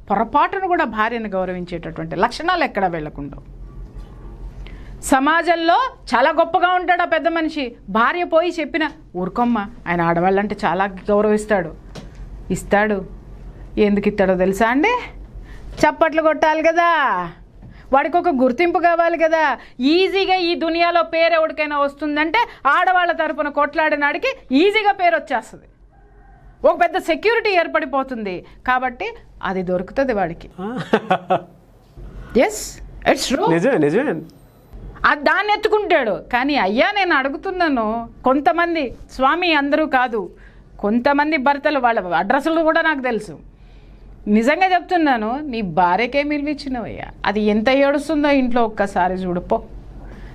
పొరపాటును కూడా భార్యను గౌరవించేటటువంటి లక్షణాలు ఎక్కడ వెళ్ళకుండా. సమాజంలో చాలా గొప్పగా ఉంటాడు ఆ పెద్ద మనిషి. భార్య పోయి చెప్పిన ఊరుకోమ్మ, ఆయన ఆడవాళ్ళంటే చాలా గౌరవిస్తాడు, ఇస్తాడు. ఎందుకు ఇస్తాడో తెలుసా అండి? చప్పట్లు కొట్టాలి కదా, వాడికి ఒక గుర్తింపు కావాలి కదా. ఈజీగా ఈ దునియాలో పేరు ఎవరికైనా వస్తుందంటే ఆడవాళ్ళ తరపున కొట్లాడినాడికి ఈజీగా పేరు వచ్చేస్తుంది, ఒక పెద్ద సెక్యూరిటీ ఏర్పడిపోతుంది. కాబట్టి అది దొరుకుతుంది వాడికి. ఎస్, ఇట్స్ ట్రూ, నిజమే. దాన్ని ఎత్తుకుంటాడు. కానీ అయ్యా నేను అడుగుతున్నాను, కొంతమంది స్వామి అందరూ కాదు, కొంతమంది భర్తలు వాళ్ళ అడ్రస్లు కూడా నాకు తెలుసు. నిజంగా చెప్తున్నాను, నీ భార్యకే మిలివిచ్చినవయ్యా, అది ఎంత ఏడుస్తుందో ఇంట్లో ఒక్కసారి చూడుపో.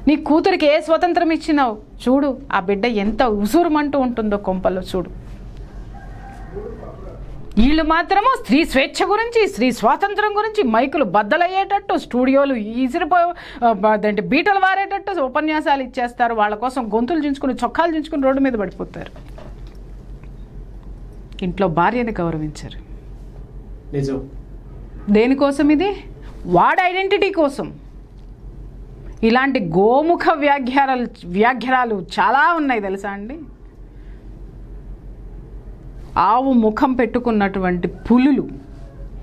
నీ కూతురికి ఏ స్వతంత్రం ఇచ్చినావు చూడు, ఆ బిడ్డ ఎంత ఉసురుమంటూ ఉంటుందో కొంపల్లో చూడు. వీళ్ళు మాత్రము స్త్రీ స్వేచ్ఛ గురించి, స్త్రీ స్వాతంత్రం గురించి మైకులు బద్దలయ్యేటట్టు, స్టూడియోలు ఈసిరిపోయి బీటలు వారేటట్టు ఉపన్యాసాలు ఇచ్చేస్తారు. వాళ్ళ కోసం గొంతులు చించుకుని, చొక్కాలు చించుకుని రోడ్డు మీద పడిపోతారు. ఇంట్లో భార్యని గౌరవించరు. నిజం. దేనికోసం ఇది? వాడి ఐడెంటిటీ కోసం. ఇలాంటి గోముఖ వ్యాఘ్యారాలు చాలా ఉన్నాయి తెలుసా అండి. ఆవు ముఖం పెట్టుకున్నటువంటి పులులు,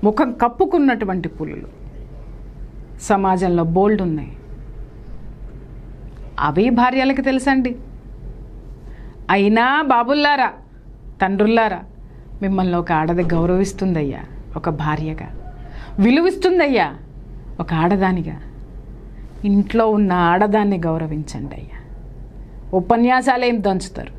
ముఖం కప్పుకున్నటువంటి పులులు సమాజంలో బోల్డ్ ఉన్నాయి. అవి భార్యలకి తెలుసండి. అయినా బాబుల్లారా, తండ్రుల్లారా, మిమ్మల్ని ఒక ఆడది గౌరవిస్తుందయ్యా, ఒక భార్యగా విలువిస్తుందయ్యా, ఒక ఆడదానిగా. ఇంట్లో ఉన్న ఆడదాన్ని గౌరవించండి అయ్యా. ఉపన్యాసాలు ఏం దంచుతారు,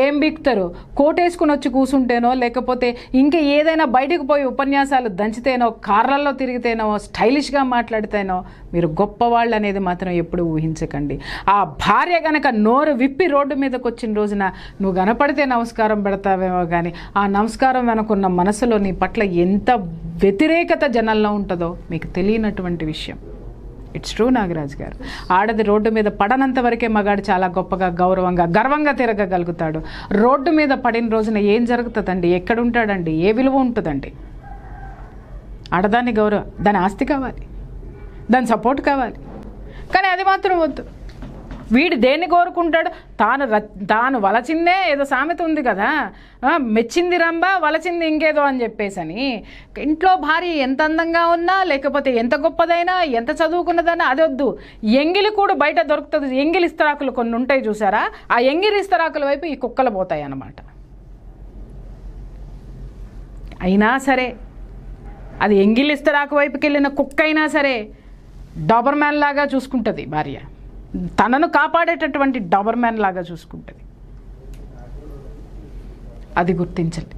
ఏం బిక్తారు, కోటేసుకుని వచ్చి కూర్చుంటేనో, లేకపోతే ఇంకా ఏదైనా బయటకు పోయి ఉపన్యాసాలు దంచితేనో, కార్లలో తిరిగితేనో, స్టైలిష్గా మాట్లాడితేనో మీరు గొప్పవాళ్ళు అనేది మాత్రం ఎప్పుడు ఊహించకండి. ఆ భార్య గనక నోరు విప్పి రోడ్డు మీదకి వచ్చిన రోజున నువ్వు కనపడితే నమస్కారం పెడతావేమో, కానీ ఆ నమస్కారం వెనుకున్న మనసులో నీ పట్ల ఎంత వ్యతిరేకత జనంలో ఉంటుందో మీకు తెలియనటువంటి విషయం. ఇట్స్ ట్రూ నాగరాజు గారు. ఆడది రోడ్డు మీద పడనంత వరకే మగాడు చాలా గొప్పగా, గౌరవంగా, గర్వంగా తిరగగలుగుతాడు. రోడ్డు మీద పడిన రోజున ఏం జరుగుతుందండి? ఎక్కడుంటాడండి? ఏ విలువ ఉంటుందండి? ఆడదాన్ని గౌరవం, దాని ఆస్తి కావాలి, దాని సపోర్ట్ కావాలి. కానీ అది మాత్రం వద్దు. వీడు దేన్ని కోరుకుంటాడు? తాను వలచిందే, ఏదో సామెత ఉంది కదా, మెచ్చింది రంబ వలచింది ఇంకేదో అని చెప్పేసని. ఇంట్లో భార్య ఎంత అందంగా ఉన్నా, లేకపోతే ఎంత గొప్పదైనా, ఎంత చదువుకున్నదైనా అది వద్దు. ఎంగిలి కూడా బయట దొరుకుతుంది. ఎంగిలి ఇస్తరాకులు కొన్ని ఉంటాయి చూసారా, ఆ ఎంగిలి ఇస్తరాకుల వైపు ఈ కుక్కలు పోతాయి అన్నమాట. అయినా సరే అది ఎంగిలి ఇస్తరాకు వైపుకి వెళ్ళిన కుక్క అయినా సరే డాబర్ మ్యాన్ లాగా చూసుకుంటుంది భార్య, తనను కాపాడేటటువంటి డాబర్ మ్యాన్ లాగా చూసుకుంటుంది. అది గుర్తించండి.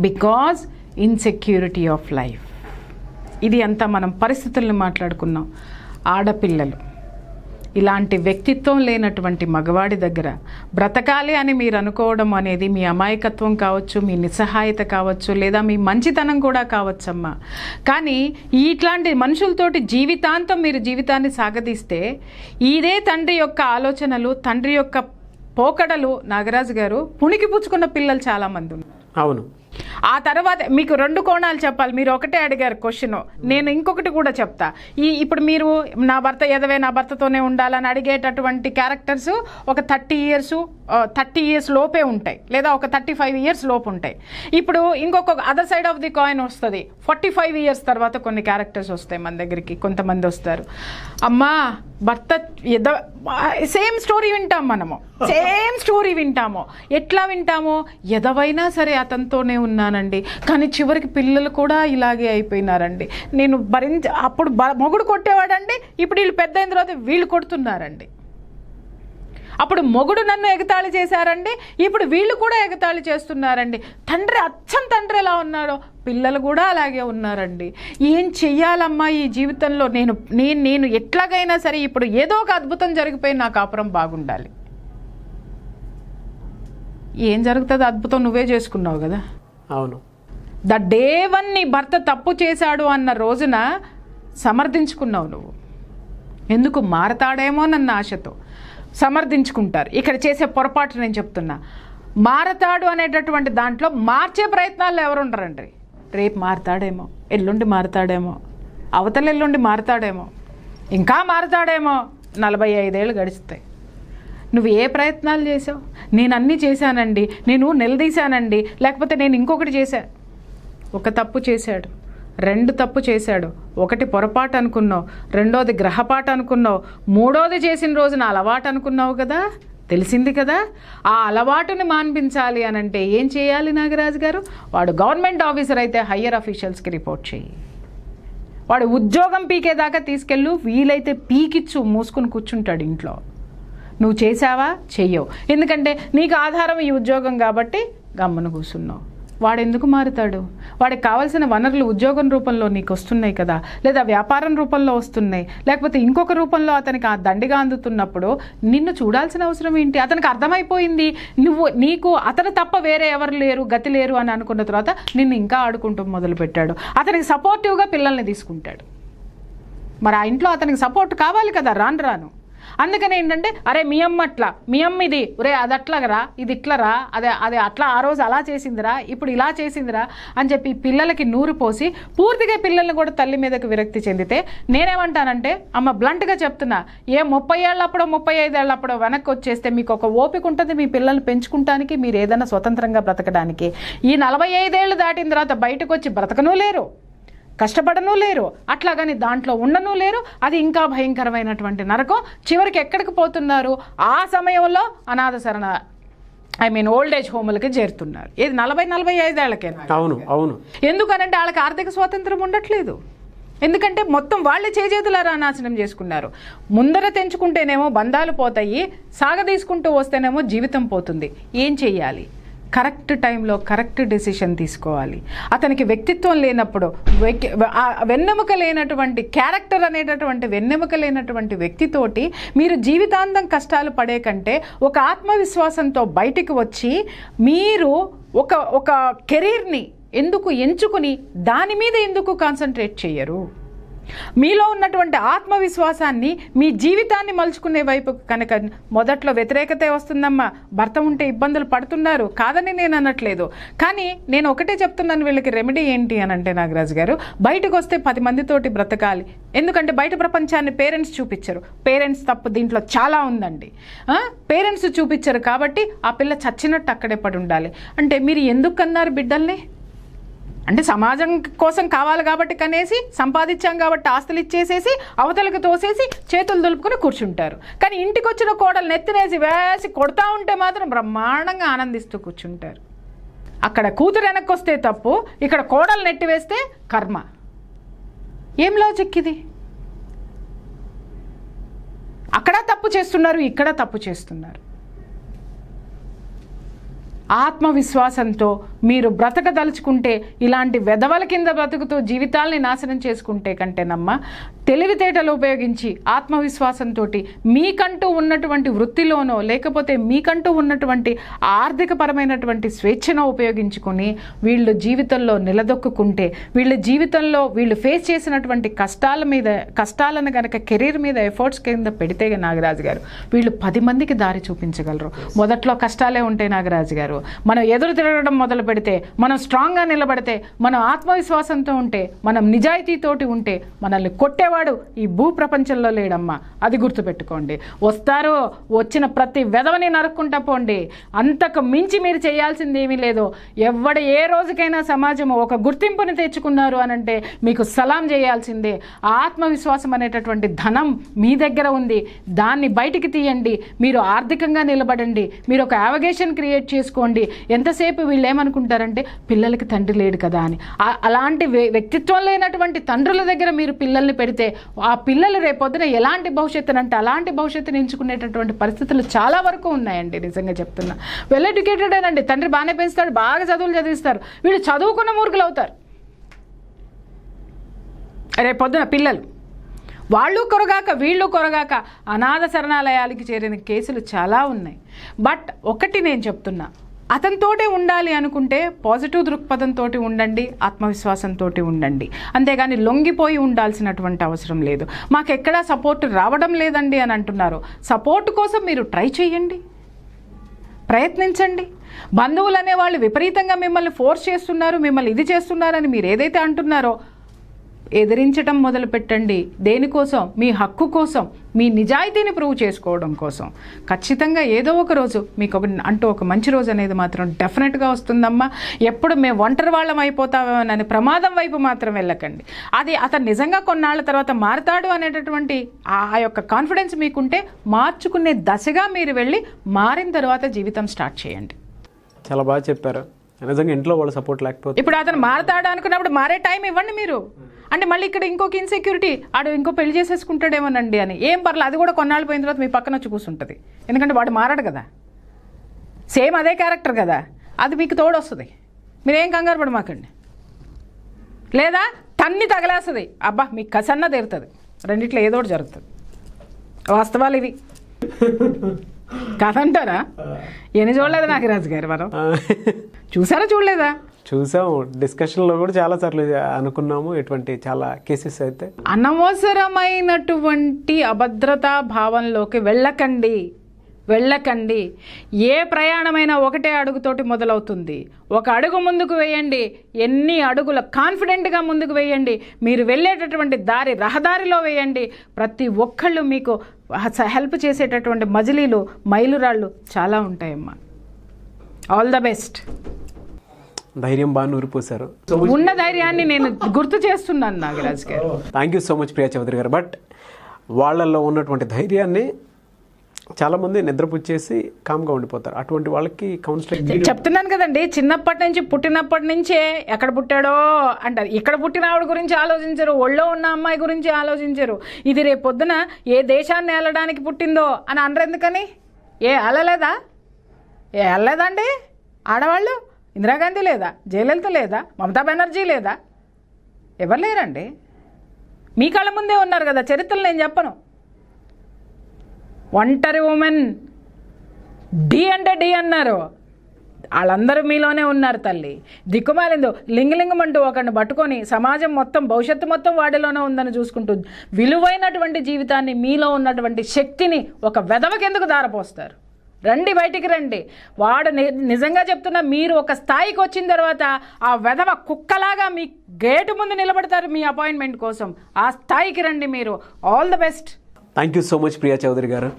Because insecurity of life. ఇది అంతా మనం పరిస్థితులను మాట్లాడుకున్నాం. ఆడపిల్లలు ఇలాంటి వ్యక్తిత్వం లేనటువంటి మగవాడి దగ్గర బ్రతకాలి అని మీరు అనుకోవడం అనేది మీ అమాయకత్వం కావచ్చు, మీ నిస్సహాయత కావచ్చు, లేదా మీ మంచితనం కూడా కావచ్చమ్మా. కానీ ఇట్లాంటి మనుషులతోటి జీవితాంతం మీరు జీవితాన్ని సాగదీస్తే ఇదే తండ్రి యొక్క ఆలోచనలు, తండ్రి యొక్క పోకడలు నాగరాజు గారు పుణికి పుచ్చుకున్న పిల్లలు చాలామంది ఉన్నారు. అవును. ఆ తర్వాత మీకు 2 కోణాలు చెప్పాలి. మీరు ఒకటే అడిగారు క్వశ్చన్, నేను ఇంకొకటి కూడా చెప్తా. ఇప్పుడు మీరు నా భర్త ఎదవే, నా భర్తతోనే ఉండాలని అడిగేటటువంటి క్యారెక్టర్స్ ఒక 30 ఇయర్స్ లోపే ఉంటాయి, లేదా ఒక 35 ఇయర్స్ లోపు ఉంటాయి. ఇప్పుడు ఇంకొక other side of the coin వస్తుంది. 45 ఇయర్స్ తర్వాత కొన్ని క్యారెక్టర్స్ వస్తాయి మన దగ్గరికి. కొంతమంది వస్తారు, అమ్మా భర్త సేమ్ స్టోరీ వింటాం మనము, సేమ్ స్టోరీ వింటాము. ఎట్లా వింటామో, ఎదవైనా సరే అతనితోనే ఉన్నానండి, కానీ చివరికి పిల్లలు కూడా ఇలాగే అయిపోయినారండి, నేను అప్పుడు మొగుడు కొట్టేవాడండి, ఇప్పుడు వీళ్ళు పెద్ద అయిన తర్వాత వీళ్ళు కొడుతున్నారండి. అప్పుడు మొగుడు నన్ను ఎగతాళి చేశారండి, ఇప్పుడు వీళ్ళు కూడా ఎగతాళి చేస్తున్నారండి. అచ్చం తండ్రి ఎలా ఉన్నాడో పిల్లలు కూడా అలాగే ఉన్నారండి. ఏం చెయ్యాలమ్మా ఈ జీవితంలో? నేను ఎట్లాగైనా సరే ఇప్పుడు ఏదో ఒక అద్భుతం జరిగిపోయి నా కాపురం బాగుండాలి. ఏం జరుగుతుంది? అద్భుతం నువ్వే చేసుకున్నావు కదా. అవును. ద డే వన్ నీ భర్త తప్పు చేశాడు అన్న రోజున సమర్థించుకున్నావు నువ్వు. ఎందుకు? మారతాడేమోనన్న ఆశతో సమర్థించుకుంటారు. ఇక్కడ చేసే పొరపాటు నేను చెప్తున్నా, మారతాడు అనేటటువంటి దాంట్లో మార్చే ప్రయత్నాల్లో ఎవరు ఉండరండి. రేపు మారతాడేమో, ఎల్లుండి మారతాడేమో, అవతల ఎల్లుండి మారతాడేమో, ఇంకా మారతాడేమో. 45 ఏళ్ళు గడుస్తాయి. నువ్వు ఏ ప్రయత్నాలు చేసావు? నేను అన్నీ చేశానండి, నేను నిలదీశానండి, లేకపోతే నేను ఇంకొకటి చేశా. ఒక తప్పు చేశాడు, 2 తప్పు చేశాడు, 1 పొరపాటు అనుకున్నావు, 2వది గ్రహపాటు అనుకున్నావు, 3వది చేసిన రోజున అలవాటు అనుకున్నావు కదా. తెలిసింది కదా. ఆ అలవాటుని మాన్పించాలి అనంటే ఏం చేయాలి నాగరాజు గారు? వాడు గవర్నమెంట్ ఆఫీసర్ అయితే హయ్యర్ అఫీషియల్స్కి రిపోర్ట్ చేయి. వాడు ఉద్యోగం పీకేదాకా తీసుకెళ్ళు, వీలైతే పీకిచ్చు, మూసుకుని కూర్చుంటాడు ఇంట్లో. నువ్వు చేసావా? చెయ్యవు. ఎందుకంటే నీకు ఆధారం ఈ ఉద్యోగం కాబట్టి గమ్మన కూర్చున్నావు. వాడు ఎందుకు మారుతాడు? వాడికి కావాల్సిన వనరులు ఉద్యోగం రూపంలో నీకు వస్తున్నాయి కదా, లేదా వ్యాపారం రూపంలో వస్తున్నాయి, లేకపోతే ఇంకొక రూపంలో అతనికి ఆ దండిగా అందుతున్నప్పుడు నిన్ను చూడాల్సిన అవసరం ఏంటి? అతనికి అర్థమైపోయింది నీకు అతను తప్ప వేరే ఎవరు లేరు, గతి లేరు అని అనుకున్న తర్వాత నిన్ను ఇంకా ఆడుకుంటూ మొదలుపెట్టాడు. అతనికి సపోర్టివ్గా పిల్లల్ని తీసుకుంటాడు. మరి ఆ ఇంట్లో అతనికి సపోర్ట్ కావాలి కదా రాను. అందుకని ఏంటంటే, అరే మీ అమ్మ అట్లా, మీ అమ్మ ఇది, ఒరే అది అట్లాగరా, ఇది ఇట్లరా, అదే అట్లా ఆ రోజు అలా చేసిందిరా, ఇప్పుడు ఇలా చేసిందిరా అని చెప్పి పిల్లలకి నూరు పోసి పూర్తిగా పిల్లల్ని కూడా తల్లి మీదకి విరక్తి చెందితే నేనేమంటానంటే, అమ్మ బ్లంట్గా చెప్తున్నా, 30 ఏళ్ళప్పుడో 35 ఏళ్ళప్పుడో వెనక్కి వచ్చేస్తే మీకు ఒక ఓపిక ఉంటుంది మీ పిల్లల్ని పెంచుకుంటానికి, మీరు ఏదైనా స్వతంత్రంగా బ్రతకడానికి. ఈ 45 ఏళ్ళు దాటిన తర్వాత బయటకు వచ్చి బ్రతకనూ లేరు, కష్టపడనూ లేరు, అట్లాగని దాంట్లో ఉండనూ లేరు. అది ఇంకా భయంకరమైనటువంటి నరకం. చివరికి ఎక్కడికి పోతున్నారు? ఆ సమయంలో అనాథ శరణ ఓల్డ్ ఏజ్ హోములకి చేరుతున్నారు. ఇది 40-45 ఏళ్ళకే. అవును. ఎందుకనంటే వాళ్ళకి ఆర్థిక స్వాతంత్రం ఉండట్లేదు. ఎందుకంటే మొత్తం వాళ్ళే చేతులారా నాశనం చేసుకున్నారు. ముందర తెంచుకుంటేనేమో బంధాలు పోతాయి, సాగదీసుకుంటూ వస్తేనేమో జీవితం పోతుంది. ఏం చెయ్యాలి? కరెక్ట్ టైంలో కరెక్ట్ డెసిషన్ తీసుకోవాలి. అతనికి వ్యక్తిత్వం లేనప్పుడు, వెన్నెముక లేనటువంటి క్యారెక్టర్ అనేటటువంటి వెన్నెముక లేనటువంటి వ్యక్తితోటి మీరు జీవితాంతం కష్టాలు పడే కంటే ఒక ఆత్మవిశ్వాసంతో బయటికి వచ్చి మీరు ఒక కెరీర్ని ఎందుకు ఎంచుకుని దాని మీద ఎందుకు కాన్సన్ట్రేట్ చేయరు? మీలో ఉన్నటువంటి ఆత్మవిశ్వాసాన్ని మీ జీవితాన్ని మలుచుకునే వైపు కనుక మొదట్లో వ్యతిరేకతే వస్తుందమ్మా. భర్త ఉంటే ఇబ్బందులు పడుతున్నారు కాదని నేను అనట్లేదు, కానీ నేను ఒకటే చెప్తున్నాను, వీళ్ళకి రెమెడీ ఏంటి అని అంటే నాగరాజు గారు, బయటకు వస్తే 10 మందితోటి బ్రతకాలి. ఎందుకంటే బయట ప్రపంచాన్ని పేరెంట్స్ చూపించరు. పేరెంట్స్ తప్పు దీంట్లో చాలా ఉందండి. పేరెంట్స్ చూపించరు కాబట్టి ఆ పిల్ల చచ్చినట్టు అక్కడే పడి ఉండాలి. అంటే మీరు ఎందుకు అన్నారు బిడ్డల్ని? అంటే సమాజం కోసం కావాలి కాబట్టి కనేసి, సంపాదించాం కాబట్టి ఆస్తులు ఇచ్చేసేసి అవతలకు తోసేసి చేతులు దులుపుకుని కూర్చుంటారు. కానీ ఇంటికి వచ్చిన కోడలు నెత్తినేసి వేసి కొడతా ఉంటే మాత్రం బ్రహ్మాండంగా ఆనందిస్తూ కూర్చుంటారు. అక్కడ కూతురు వెనక్కి వస్తే తప్పు, ఇక్కడ కోడలు నెట్టివేస్తే కర్మ. ఏం లాజిక్ ఇది? అక్కడ తప్పు చేస్తున్నారు, ఇక్కడ తప్పు చేస్తున్నారు. ఆత్మవిశ్వాసంతో మీరు బ్రతకదలుచుకుంటే, ఇలాంటి వెధవల కింద బ్రతుకుతూ జీవితాల్ని నాశనం చేసుకుంటే కంటేనమ్మా, తెలివితేటలు ఉపయోగించి ఆత్మవిశ్వాసంతో మీకంటూ ఉన్నటువంటి వృత్తిలోనో లేకపోతే మీకంటూ ఉన్నటువంటి ఆర్థికపరమైనటువంటి స్వేచ్ఛను ఉపయోగించుకొని వీళ్ళు జీవితంలో నిలదొక్కుంటే, వీళ్ళ జీవితంలో వీళ్ళు ఫేస్ చేసినటువంటి కష్టాలను కనుక కెరీర్ మీద ఎఫర్ట్స్ కింద పెడితే నాగరాజు గారు, వీళ్ళు 10 మందికి దారి చూపించగలరు. మొదట్లో కష్టాలే ఉంటాయి నాగరాజు గారు. మనం ఎదురు తిరగడం మొదలు పెడితే, మనం స్ట్రాంగ్గా నిలబడితే, మనం ఆత్మవిశ్వాసంతో ఉంటే, మనం నిజాయితీతోటి ఉంటే మనల్ని కొట్టేవాడు ఈ భూ ప్రపంచంలో లేడమ్మా. అది గుర్తుపెట్టుకోండి. వస్తారు, వచ్చిన ప్రతి వెధవని నరుక్కుంటా పోండి. అంతకు మించి మీరు చేయాల్సింది ఏమీ లేదు. ఏ రోజుకైనా సమాజం ఒక గుర్తింపుని తెచ్చుకున్నారు అనంటే మీకు సలాం చేయాల్సిందే. ఆత్మవిశ్వాసం అనేటటువంటి ధనం మీ దగ్గర ఉంది, దాన్ని బయటికి తీయండి. మీరు ఆర్థికంగా నిలబడండి, మీరు ఒక యావగేషన్ క్రియేట్ చేసుకోండి. తీసుకోండి. ఎంతసేపు వీళ్ళు ఏమనుకుంటారంటే పిల్లలకి తండ్రి లేడు కదా అని. అలాంటి వ్యక్తిత్వం లేనటువంటి తండ్రుల దగ్గర మీరు పిల్లల్ని పెడితే ఆ పిల్లలు రేపొద్దున ఎలాంటి భవిష్యత్తునంటే అలాంటి భవిష్యత్తుని ఎంచుకునేటటువంటి పరిస్థితులు చాలా వరకు ఉన్నాయండి. నిజంగా చెప్తున్నా. వెల్ ఎడ్యుకేటెడ్ అండి, తండ్రి బాగానే పెంచుతాడు, బాగా చదువులు చదివిస్తారు, వీళ్ళు చదువుకున్న మూర్ఖులు అవుతారు రేపొద్దున పిల్లలు. వాళ్ళు కొరగాక వీళ్ళు కొరగాక అనాథ శరణాలయాలకి చేరిన కేసులు చాలా ఉన్నాయి. బట్ ఒకటి నేను చెప్తున్నా, అతనితోటే ఉండాలి అనుకుంటే పాజిటివ్ దృక్పథంతో ఉండండి, ఆత్మవిశ్వాసంతో ఉండండి. అంతేగాని లొంగిపోయి ఉండాల్సినటువంటి అవసరం లేదు. మాకు ఎక్కడా సపోర్ట్ రావడం లేదండి అని అంటున్నారు. సపోర్ట్ కోసం మీరు ట్రై చేయండి, ప్రయత్నించండి. బంధువులు అనేవాళ్ళు విపరీతంగా మిమ్మల్ని ఫోర్స్ చేస్తున్నారు, మిమ్మల్ని ఇది చేస్తున్నారని మీరు ఏదైతే అంటున్నారో ఎదిరించటం మొదలు పెట్టండి. దేనికోసం? మీ హక్కు కోసం, మీ నిజాయితీని ప్రూవ్ చేసుకోవడం కోసం. ఖచ్చితంగా ఏదో ఒక రోజు మీకు ఒక మంచి రోజు అనేది మాత్రం డెఫినెట్గా వస్తుందమ్మా. ఎప్పుడు మేము ఒంటరి వాళ్ళం అయిపోతామని ప్రమాదం వైపు మాత్రం వెళ్ళకండి. అది అతను నిజంగా కొన్నాళ్ళ తర్వాత మారుతాడు అనేటటువంటి ఆ యొక్క కాన్ఫిడెన్స్ మీకుంటే మార్చుకునే దశగా మీరు వెళ్ళి మారిన తర్వాత జీవితం స్టార్ట్ చేయండి. చాలా బాగా చెప్పారు. నిజంగా ఇంట్లో వాళ్ళ సపోర్ట్ లేకపోతే ఇప్పుడు అతను మారుతాడు అనుకున్నప్పుడు మారే టైం ఇవ్వండి మీరు. అంటే మళ్ళీ ఇక్కడ ఇంకొక ఇన్సెక్యూరిటీ, ఆడు ఇంకో పెళ్లి చేసేసుకుంటాడేమోనండి అని. ఏం పర్లేదు, అది కూడా కొన్నాళ్ళు పోయిన తర్వాత మీ పక్కన వచ్చి కూర్చుంటుంది. ఎందుకంటే వాడు మారాడు కదా, సేమ్ అదే క్యారెక్టర్ కదా, అది మీకు తోడొస్తుంది. మీరేం కంగారు పడమాకండి. లేదా తన్ని తగలేస్తుంది, అబ్బా మీకు కసన్న తీరుతుంది. రెండిట్లో ఏదో ఒకటి జరుగుతుంది. వాస్తవాలు ఇవి కాదంటారా? ఎన్ని చూడలేదు నాగరాజు గారు, మనం చూసారా చూడలేదా? చూసాము, డిస్కషన్లో కూడా చాలా సార్లు అనుకున్నాము. ఇటువంటి చాలా కేసెస్ అయితే అనవసరమైనటువంటి అభద్రతా భావంలోకి వెళ్ళకండి. ఏ ప్రయాణమైనా ఒకటే అడుగుతోటి మొదలవుతుంది. ఒక అడుగు ముందుకు వేయండి, ఎన్ని అడుగుల కాన్ఫిడెంట్గా ముందుకు వేయండి. మీరు వెళ్ళేటటువంటి దారి రహదారిలో వేయండి. ప్రతి ఒక్కళ్ళు మీకు హెల్ప్ చేసేటటువంటి మజిలీలు, మైలురాళ్ళు చాలా ఉంటాయమ్మా. All the best. ధైర్యం బాగా నూరిపోశారు. ఉన్న ధైర్యాన్ని నేను గుర్తు చేస్తున్నాను Nagaraj garu. Thank you so much Priya Chowdary garu. But వాళ్ళల్లో ఉన్నటువంటి ధైర్యాన్ని చాలామంది నిద్రపుచ్చేసి కామ్గా ఉండిపోతారు. అటువంటి వాళ్ళకి కౌన్సిలింగ్ చెప్తున్నాను కదండి, చిన్నప్పటి నుంచి పుట్టినప్పటి నుంచే ఎక్కడ పుట్టాడో అంటారు. ఇక్కడ పుట్టిన ఆవిడ గురించి ఆలోచించరు, ఒళ్ళో ఉన్న అమ్మాయి గురించి ఆలోచించరు. ఇది రేపు పొద్దున ఏ దేశాన్ని ఏలడానికి పుట్టిందో అని అనరు. ఎందుకని? వెళ్ళలేదండి ఆడవాళ్ళు? ఇందిరాగాంధీ లేదా? జయలలిత లేదా? మమతా బెనర్జీ లేదా? ఎవరు లేరండి. మీ కళ్ళ ముందే ఉన్నారు కదా. చరిత్రలు నేను చెప్పను. ఒంటరి ఉమెన్ డి అంటే డి అన్నారు. వాళ్ళందరూ మీలోనే ఉన్నారు తల్లి. దిక్కుమాలిందో లింగలింగం అంటూ ఒకరిని పట్టుకొని సమాజం మొత్తం, భవిష్యత్తు మొత్తం వాడిలోనే ఉందని చూసుకుంటూ విలువైనటువంటి జీవితాన్ని, మీలో ఉన్నటువంటి శక్తిని ఒక వెధవకి ఎందుకు దారపోస్తారు? రండి, బయటికి రండి. వాడు నిజంగా చెప్తున్నా, మీరు ఒక స్థాయికి వచ్చిన తర్వాత ఆ వెధవ కుక్కలాగా మీ గేటు ముందు నిలబడతారు మీ అపాయింట్మెంట్ కోసం. ఆ స్థాయికి రండి మీరు. All the best. Thank you so much Priya Chowdary garu.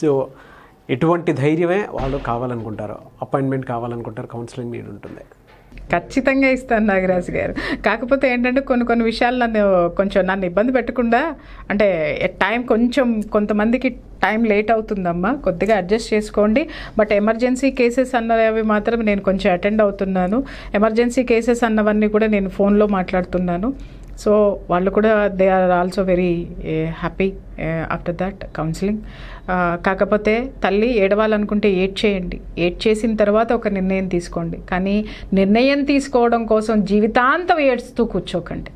So ఎటువంటి ధైర్యమే వాళ్ళు కావాలనుకుంటారు, అపాయింట్మెంట్ కావాలనుకుంటారు, కౌన్సిలింగ్ నీడ్ ఉంటుంది. ఖచ్చితంగా ఇస్తాను నాగరాజు గారు. కాకపోతే ఏంటంటే కొన్ని విషయాలు నన్ను ఇబ్బంది పెట్టకుండా, అంటే టైం కొంతమందికి టైం లేట్ అవుతుందమ్మా, కొద్దిగా అడ్జస్ట్ చేసుకోండి. బట్ ఎమర్జెన్సీ కేసెస్ అన్నవి మాత్రం నేను కొంచెం అటెండ్ అవుతున్నాను. ఎమర్జెన్సీ కేసెస్ అన్నవన్నీ కూడా నేను ఫోన్లో మాట్లాడుతున్నాను. సో వాళ్ళు కూడా they are also very happy after that counselling. కాకపోతే తల్లి ఏడవాలనుకుంటే చేయండి. చేసిన తర్వాత ఒక నిర్ణయం తీసుకోండి. కానీ నిర్ణయం తీసుకోవడం కోసం జీవితాంతం ఏడుస్తూ కూర్చోకండి.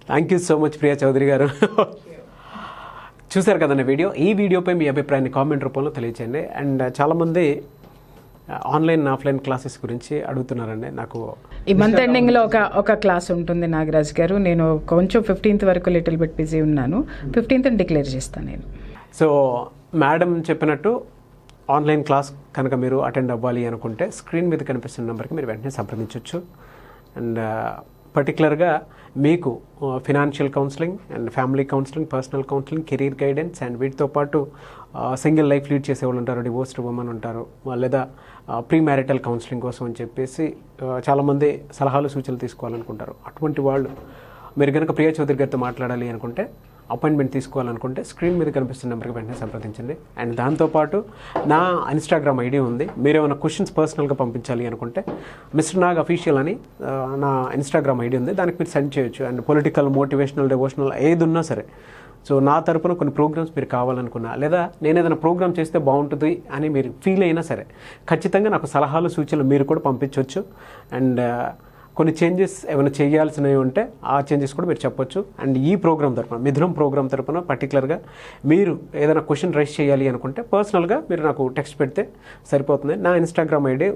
Thank you so much Priya Chowdary garu. చూశారు కదండి వీడియో. ఈ వీడియోపై మీ అభిప్రాయాన్ని కామెంట్ రూపంలో తెలియచేయండి. అండ్ చాలామంది ఆన్లైన్ ఆఫ్లైన్ క్లాసెస్ గురించి అడుగుతున్నారండి. నాకు ఈ మంత్ ఎండింగ్లో ఒక క్లాస్ ఉంటుంది నాగరాజ్ గారు. నేను కొంచెం 15th వరకు లిటిల్ బిట్ బిజీ ఉన్నాను. 15th డిక్లేర్ చేస్తాను నేను. సో మేడం చెప్పినట్టు ఆన్లైన్ క్లాస్ కనుక మీరు అటెండ్ అవ్వాలి అనుకుంటే స్క్రీన్ మీద కనిపిస్తున్న నెంబర్కి మీరు వెంటనే సంప్రదించవచ్చు. అండ్ పర్టికులర్గా మీకు financial counselling and family counselling, personal counselling, career guidance and వీటితో పాటు సింగిల్ లైఫ్ లీడ్ చేసేవాళ్ళు ఉంటారు, డివోర్స్డ్ ఉమెన్ ఉంటారు, లేదా ప్రీ మ్యారిటల్ కౌన్సిలింగ్ కోసం అని చెప్పేసి చాలామంది సలహాలు సూచనలు తీసుకోవాలనుకుంటారు. అటువంటి వాళ్ళు మీరు కనుక ప్రియా చౌదరి గారితో మాట్లాడాలి అనుకుంటే అపాయింట్మెంట్ తీసుకోవాలనుకుంటే స్క్రీన్ మీద కనిపిస్తున్న నెంబర్కి వెంటనే సంప్రదించండి. అండ్ దాంతోపాటు నా ఇన్స్టాగ్రామ్ ఐడి ఉంది. మీరు ఏమైనా క్వశ్చన్స్ పర్సనల్గా పంపించాలి అనుకుంటే మిస్టర్ నాగ్ అఫీషియల్ అని నా ఇన్స్టాగ్రామ్ ఐడి ఉంది, దానికి మీరు సెండ్ చేయొచ్చు. అండ్ పొలిటికల్, మోటివేషనల్, డివోషనల్ ఏది ఉన్నా సరే. సో నా తరపున కొన్ని ప్రోగ్రామ్స్ మీరు కావాలనుకున్నా, లేదా నేను ఏదైనా ప్రోగ్రామ్ చేస్తే బాగుంటుంది అని మీరు ఫీల్ అయినా సరే ఖచ్చితంగా నాకు సలహాలు, సూచనలు మీరు కూడా పంపించవచ్చు. అండ్ కొన్ని చేంజెస్ ఏమైనా చేయాల్సినవి ఉంటే ఆ చేంజెస్ కూడా మీరు చెప్పొచ్చు. అండ్ ఈ ప్రోగ్రామ్ తరపున, మిథునం ప్రోగ్రామ్ తరపున పర్టికులర్గా మీరు ఏదైనా క్వశ్చన్ రైస్ చేయాలి అనుకుంటే పర్సనల్గా మీరు నాకు టెక్స్ట్ పెడితే సరిపోతుంది. నా ఇన్స్టాగ్రామ్ ఐడి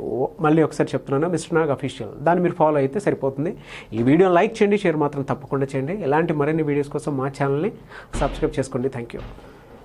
మళ్ళీ ఒకసారి చెప్తున్నాను, మిస్టర్ నాగ్ అఫీషియల్. దాన్ని మీరు ఫాలో అయితే సరిపోతుంది. ఈ వీడియో లైక్ చేయండి, షేర్ మాత్రం తప్పకుండా చేయండి. ఇలాంటి మరిన్ని వీడియోస్ కోసం మా ఛానల్ని సబ్స్క్రైబ్ చేసుకోండి. Thank you.